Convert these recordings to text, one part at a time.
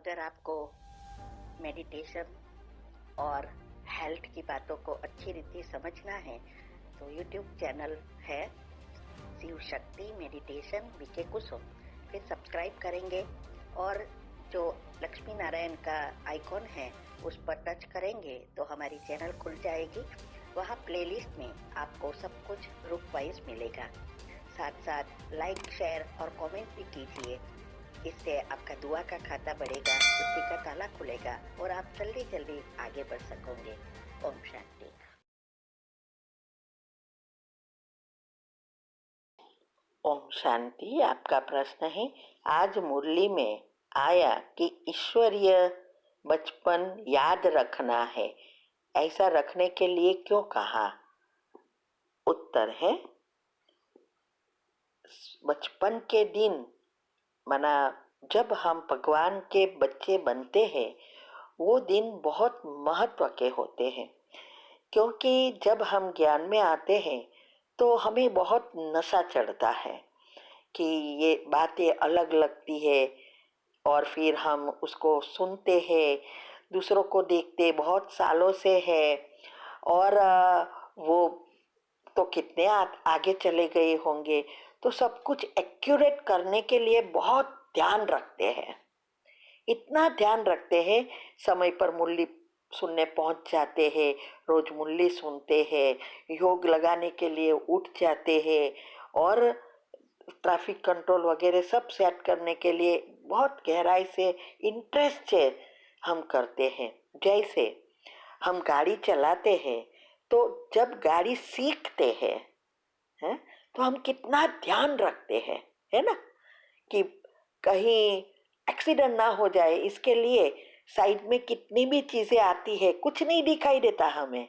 अगर आपको मेडिटेशन और हेल्थ की बातों को अच्छी रीति समझना है तो यूट्यूब चैनल है शिव शक्ति मेडिटेशन बीके कुसुम, फिर सब्सक्राइब करेंगे और जो लक्ष्मी नारायण का आइकॉन है उस पर टच करेंगे तो हमारी चैनल खुल जाएगी। वहाँ प्लेलिस्ट में आपको सब कुछ ग्रुप वाइज मिलेगा। साथ साथ लाइक, शेयर और कमेंट भी कीजिए। इससे आपका दुआ का खाता बढ़ेगा, बुद्धि का ताला खुलेगा और आप जल्दी जल्दी आगे बढ़ सकोगे। ओम शांति। ओम शांति। आपका प्रश्न है, आज मुरली में आया कि ईश्वरीय बचपन याद रखना है, ऐसा रखने के लिए क्यों कहा? उत्तर है, बचपन के दिन माना जब हम भगवान के बच्चे बनते हैं वो दिन बहुत महत्व के होते हैं, क्योंकि जब हम ज्ञान में आते हैं तो हमें बहुत नशा चढ़ता है कि ये बातें अलग लगती है और फिर हम उसको सुनते हैं, दूसरों को देखते बहुत सालों से है और वो तो कितने आगे चले गए होंगे, तो सब कुछ एक्यूरेट करने के लिए बहुत ध्यान रखते हैं। इतना ध्यान रखते हैं, समय पर मुरली सुनने पहुंच जाते हैं, रोज मुरली सुनते हैं, योग लगाने के लिए उठ जाते हैं और ट्रैफिक कंट्रोल वगैरह सब सेट करने के लिए बहुत गहराई से इंटरेस्ट से हम करते हैं। जैसे हम गाड़ी चलाते हैं तो जब गाड़ी सीखते हैं तो हम कितना ध्यान रखते हैं, है ना, कि कहीं एक्सीडेंट ना हो जाए, इसके लिए साइड में कितनी भी चीजें आती है, कुछ नहीं दिखाई देता हमें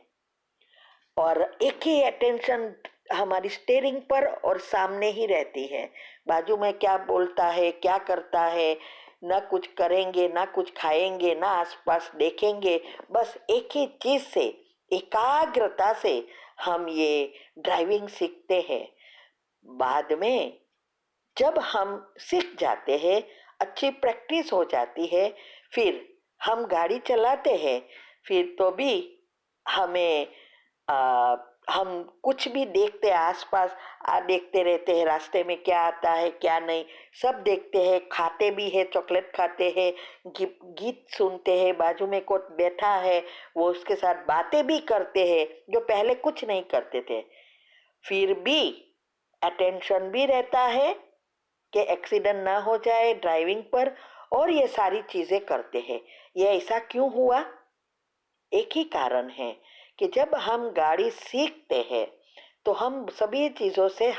और एक ही अटेंशन हमारी स्टीयरिंग पर और सामने ही रहती है। बाजू में क्या बोलता है, क्या करता है, ना कुछ करेंगे, ना कुछ खाएंगे, ना आसपास देखेंगे, बस एक ही चीज से एकाग्रता से हम ये ड्राइविंग सीखते हैं। बाद में जब हम सीख जाते हैं, अच्छी प्रैक्टिस हो जाती है, फिर हम गाड़ी चलाते हैं, फिर तो भी हमें हम कुछ भी देखते हैं आसपास, देखते रहते हैं रास्ते में क्या आता है क्या नहीं, सब देखते हैं, खाते भी है, चॉकलेट खाते हैं, गीत सुनते हैं, बाजू में कोई बैठा है वो उसके साथ बातें भी करते हैं जो पहले कुछ नहीं करते थे। फिर भी अटेंशन भी रहता है कि एक्सीडेंट ना हो जाए ड्राइविंग पर, और ये सारी चीजें करते हैं। ये ऐसा क्यों हुआ? एक ही कारण है कि जब हम गाड़ी सीखते हैं तो हम सभी चीजों से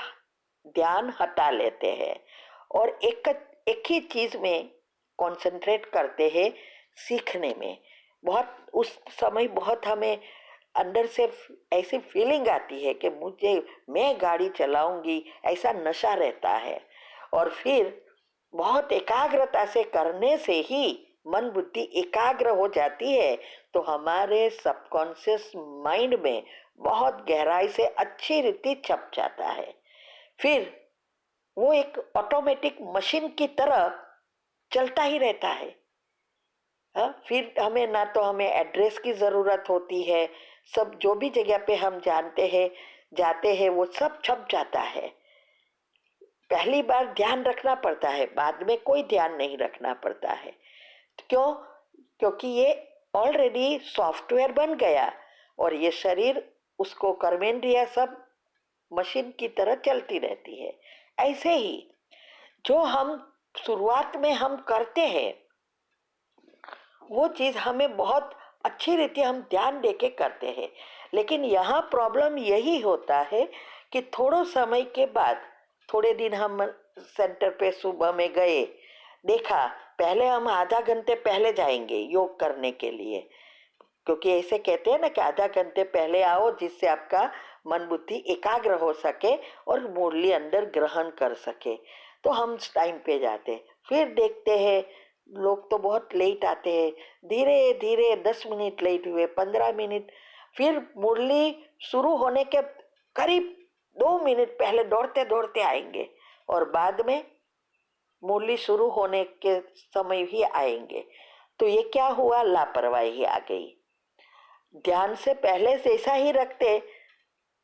ध्यान हटा लेते हैं और एक ही चीज में कंसंट्रेट करते हैं, सीखने में। बहुत उस समय बहुत हमें अंदर से ऐसी फीलिंग आती है कि मैं गाड़ी चलाऊंगी, ऐसा नशा रहता है और फिर बहुत एकाग्रता से करने से ही मन बुद्धि एकाग्र हो जाती है तो हमारे सबकॉन्शियस माइंड में बहुत गहराई से अच्छी रीति छप जाता है। फिर वो एक ऑटोमेटिक मशीन की तरह चलता ही रहता है। फिर हमें ना तो हमें एड्रेस की जरूरत होती है, सब जो भी जगह पे हम जानते हैं जाते हैं वो सब छप जाता है। पहली बार ध्यान रखना पड़ता है, बाद में कोई ध्यान नहीं रखना पड़ता है। क्यों? क्योंकि ये ऑलरेडी सॉफ्टवेयर बन गया और ये शरीर उसको कर्मेंद्रिया सब मशीन की तरह चलती रहती है। ऐसे ही जो हम शुरुआत में हम करते हैं वो चीज हमें बहुत अच्छी रीति हम ध्यान देके करते हैं, लेकिन यहाँ प्रॉब्लम यही होता है कि थोड़े समय के बाद, थोड़े दिन हम सेंटर पे सुबह में गए, देखा पहले हम आधा घंटे पहले जाएंगे योग करने के लिए, क्योंकि ऐसे कहते हैं ना कि आधा घंटे पहले आओ जिससे आपका मन बुद्धि एकाग्र हो सके और मुरली अंदर ग्रहण कर सके। तो हम टाइम पे जाते, फिर देखते हैं लोग तो बहुत लेट आते हैं, धीरे धीरे 10 मिनट लेट हुए, 15 मिनट, फिर मुरली शुरू होने के करीब 2 मिनट पहले दौड़ते दौड़ते आएंगे और बाद में मुरली शुरू होने के समय ही आएंगे। तो ये क्या हुआ, लापरवाही आ गई। ध्यान से पहले से ऐसा ही रखते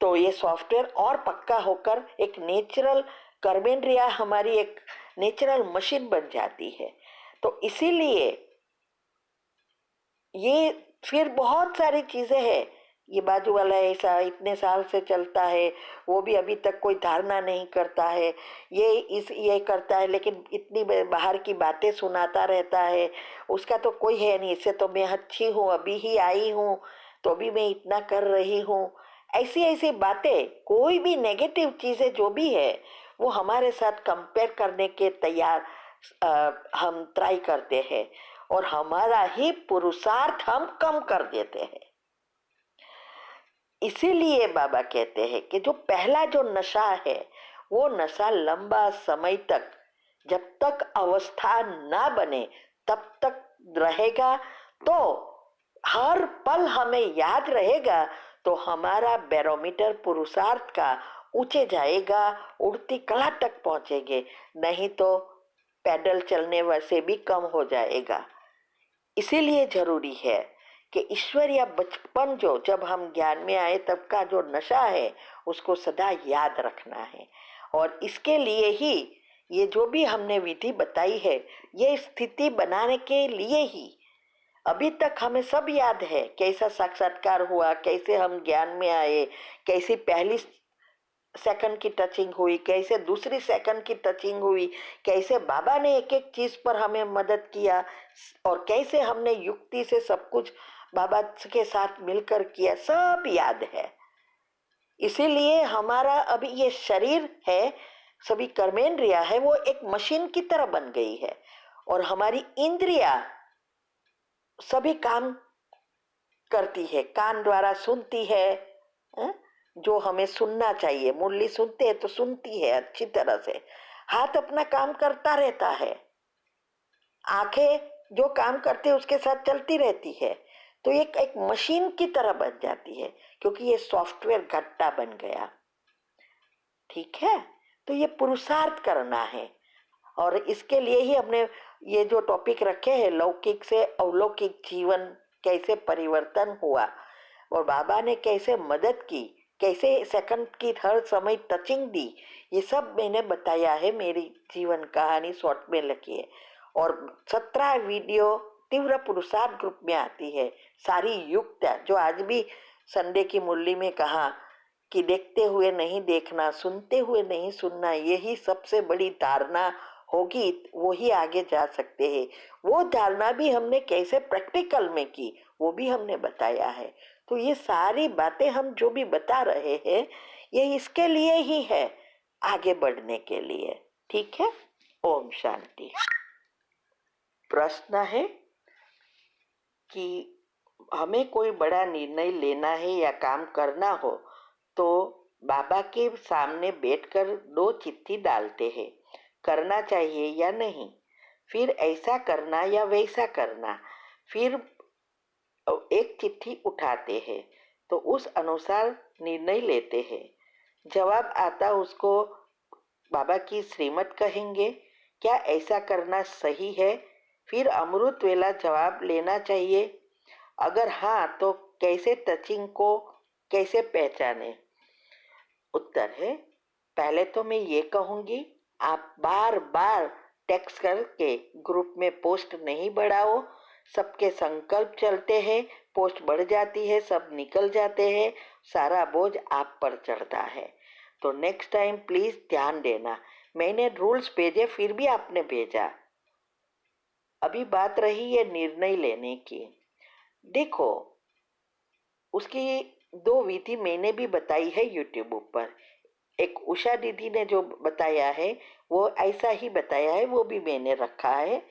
तो ये सॉफ्टवेयर और पक्का होकर एक नेचुरल कर्मेंड्रिया, हमारी एक नेचुरल मशीन बन जाती है। तो इसीलिए ये फिर बहुत सारी चीजें हैं। ये बाजू वाला ऐसा इतने साल से चलता है, वो भी अभी तक कोई धारणा नहीं करता है, ये करता है लेकिन इतनी बाहर की बातें सुनाता रहता है, उसका तो कोई है नहीं, इससे तो मैं अच्छी हूँ, अभी ही आई हूँ तो भी मैं इतना कर रही हूँ। ऐसी ऐसी बातें, कोई भी नेगेटिव चीजें जो भी है वो हमारे साथ कंपेयर करने के तैयार हम ट्राई करते हैं, और हमारा ही पुरुषार्थ हम कम कर देते हैं। इसीलिए बाबा कहते हैं कि जो पहला जो नशा है वो नशा लंबा समय तक, जब तक अवस्था ना बने तब तक रहेगा। तो हर पल हमें याद रहेगा तो हमारा बैरोमीटर पुरुषार्थ का ऊंचे जाएगा, उड़ती कला तक पहुंचेंगे, नहीं तो पैदल चलने वैसे भी कम हो जाएगा। इसीलिए जरूरी है कि ईश्वर या बचपन जो जब हम ज्ञान में आए तब का जो नशा है उसको सदा याद रखना है। और इसके लिए ही ये जो भी हमने विधि बताई है, ये स्थिति बनाने के लिए ही। अभी तक हमें सब याद है, कैसा साक्षात्कार हुआ, कैसे हम ज्ञान में आए, कैसी पहली सेकंड की टचिंग हुई, कैसे दूसरी सेकंड की टचिंग हुई, कैसे बाबा ने एक एक चीज पर हमें मदद किया, और कैसे हमने युक्ति से सब कुछ बाबा के साथ मिलकर किया, सब याद है। इसीलिए हमारा अभी ये शरीर है, सभी कर्मेंद्रिया है, वो एक मशीन की तरह बन गई है, और हमारी इंद्रिया सभी काम करती है, कान द्वारा सुनती है, हैं? जो हमें सुनना चाहिए, मुरली सुनते हैं तो सुनती है अच्छी तरह से, हाथ अपना काम करता रहता है, आंखें जो काम करते हैं उसके साथ चलती रहती है। तो एक मशीन की तरह बन जाती है, क्योंकि ये सॉफ्टवेयर घट्टा बन गया। ठीक है, तो ये पुरुषार्थ करना है, और इसके लिए ही हमने ये जो टॉपिक रखे हैं, लौकिक से अलौकिक जीवन कैसे परिवर्तन हुआ और बाबा ने कैसे मदद की, कैसे सेकंड की हर समय टचिंग दी, ये सब मैंने बताया है, मेरी जीवन कहानी शॉर्ट में लिखी है। और 17 वीडियो तीव्र पुरुषार्थ ग्रुप में आती है, सारी युक्त जो आज भी संडे की मुरली में कहा कि देखते हुए नहीं देखना, सुनते हुए नहीं सुनना, यही सबसे बड़ी धारणा होगी, वो ही आगे जा सकते हैं। वो धारणा भी हमने कैसे प्रैक्टिकल में की वो भी हमने बताया है। तो ये सारी बातें हम जो भी बता रहे हैं ये इसके लिए ही है, आगे बढ़ने के लिए। ठीक है, ओम शांति। प्रश्न है कि हमें कोई बड़ा निर्णय लेना है या काम करना हो तो बाबा के सामने बैठकर 2 चिट्ठी डालते हैं, करना चाहिए या नहीं, फिर ऐसा करना या वैसा करना, फिर एक चिट्ठी उठाते हैं तो उस अनुसार निर्णय लेते हैं। जवाब आता उसको बाबा की श्रीमत कहेंगे, क्या ऐसा करना सही है, फिर अमृत वेला जवाब लेना चाहिए, अगर हाँ तो कैसे टचिंग को कैसे पहचाने। उत्तर है, पहले तो मैं ये कहूंगी, आप बार बार टेक्स्ट करके ग्रुप में पोस्ट नहीं बढ़ाओ। सबके संकल्प चलते हैं, पोस्ट बढ़ जाती है, सब निकल जाते हैं, सारा बोझ आप पर चढ़ता है। तो नेक्स्ट टाइम प्लीज ध्यान देना। मैंने रूल्स भेजे फिर भी आपने भेजा। अभी बात रही है निर्णय लेने की। देखो, उसकी 2 विधि मैंने भी बताई है यूट्यूब पर। एक उषा दीदी ने जो बताया है वो ऐसा ही बताया है, वो भी मैंने रखा है,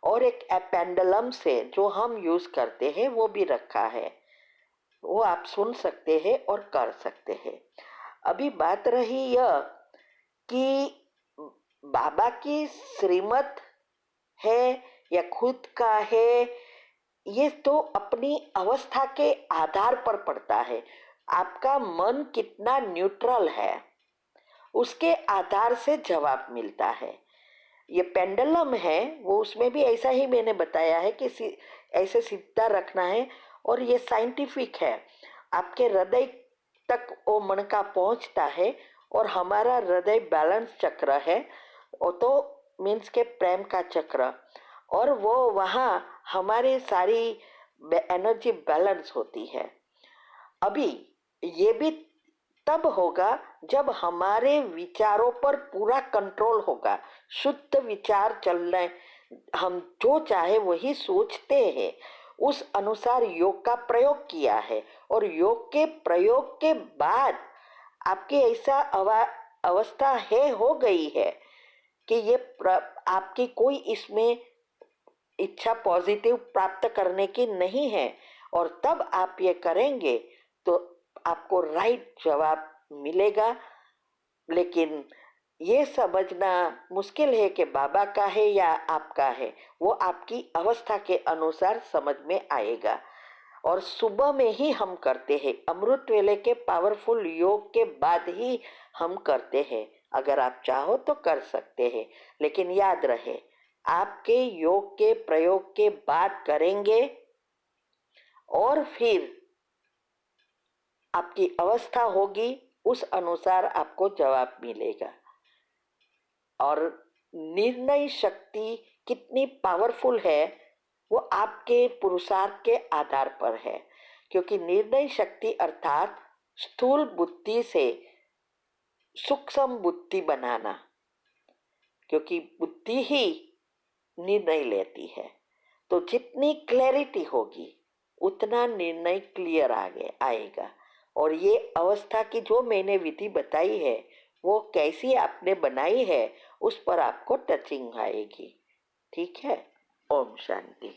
और एक पेंडुलम से जो हम यूज करते हैं वो भी रखा है, वो आप सुन सकते हैं और कर सकते हैं। अभी बात रही यह कि बाबा की श्रीमत है या खुद का है, ये तो अपनी अवस्था के आधार पर पड़ता है। आपका मन कितना न्यूट्रल है उसके आधार से जवाब मिलता है। ये पेंडुलम है वो, उसमें भी ऐसा ही मैंने बताया है कि ऐसे सीधा रखना है। और ये साइंटिफिक है, आपके हृदय तक वो मणका पहुंचता है और हमारा हृदय बैलेंस चक्र है, वो तो मीन्स के प्रेम का चक्र, और वो वहाँ हमारी सारी एनर्जी बैलेंस होती है। अभी ये भी तब होगा जब हमारे विचारों पर पूरा कंट्रोल होगा, शुद्ध विचार चलने, हम जो चाहे वही सोचते हैं, उस अनुसार योग का प्रयोग किया है, और योग के प्रयोग के बाद आपकी ऐसा अवस्था है, हो गई है कि ये आपकी कोई इसमें इच्छा पॉजिटिव प्राप्त करने की नहीं है, और तब आप ये करेंगे तो आपको राइट जवाब मिलेगा। लेकिन ये समझना मुश्किल है कि बाबा का है या आपका है, वो आपकी अवस्था के अनुसार समझ में आएगा। और सुबह में ही हम करते हैं, अमृत वेले के पावरफुल योग के बाद ही हम करते हैं। अगर आप चाहो तो कर सकते हैं, लेकिन याद रहे आपके योग के प्रयोग के बाद करेंगे, और फिर आपकी अवस्था होगी, उस अनुसार आपको जवाब मिलेगा। और निर्णय शक्ति कितनी पावरफुल है वो आपके पुरुषार्थ के आधार पर है, क्योंकि निर्णय शक्ति अर्थात स्थूल बुद्धि से सूक्ष्म बुद्धि बनाना, क्योंकि बुद्धि ही निर्णय लेती है। तो जितनी क्लैरिटी होगी उतना निर्णय क्लियर आगे आएगा। और ये अवस्था की जो मैंने विधि बताई है वो कैसी आपने बनाई है, उस पर आपको टचिंग आएगी। ठीक है। ओम शांति।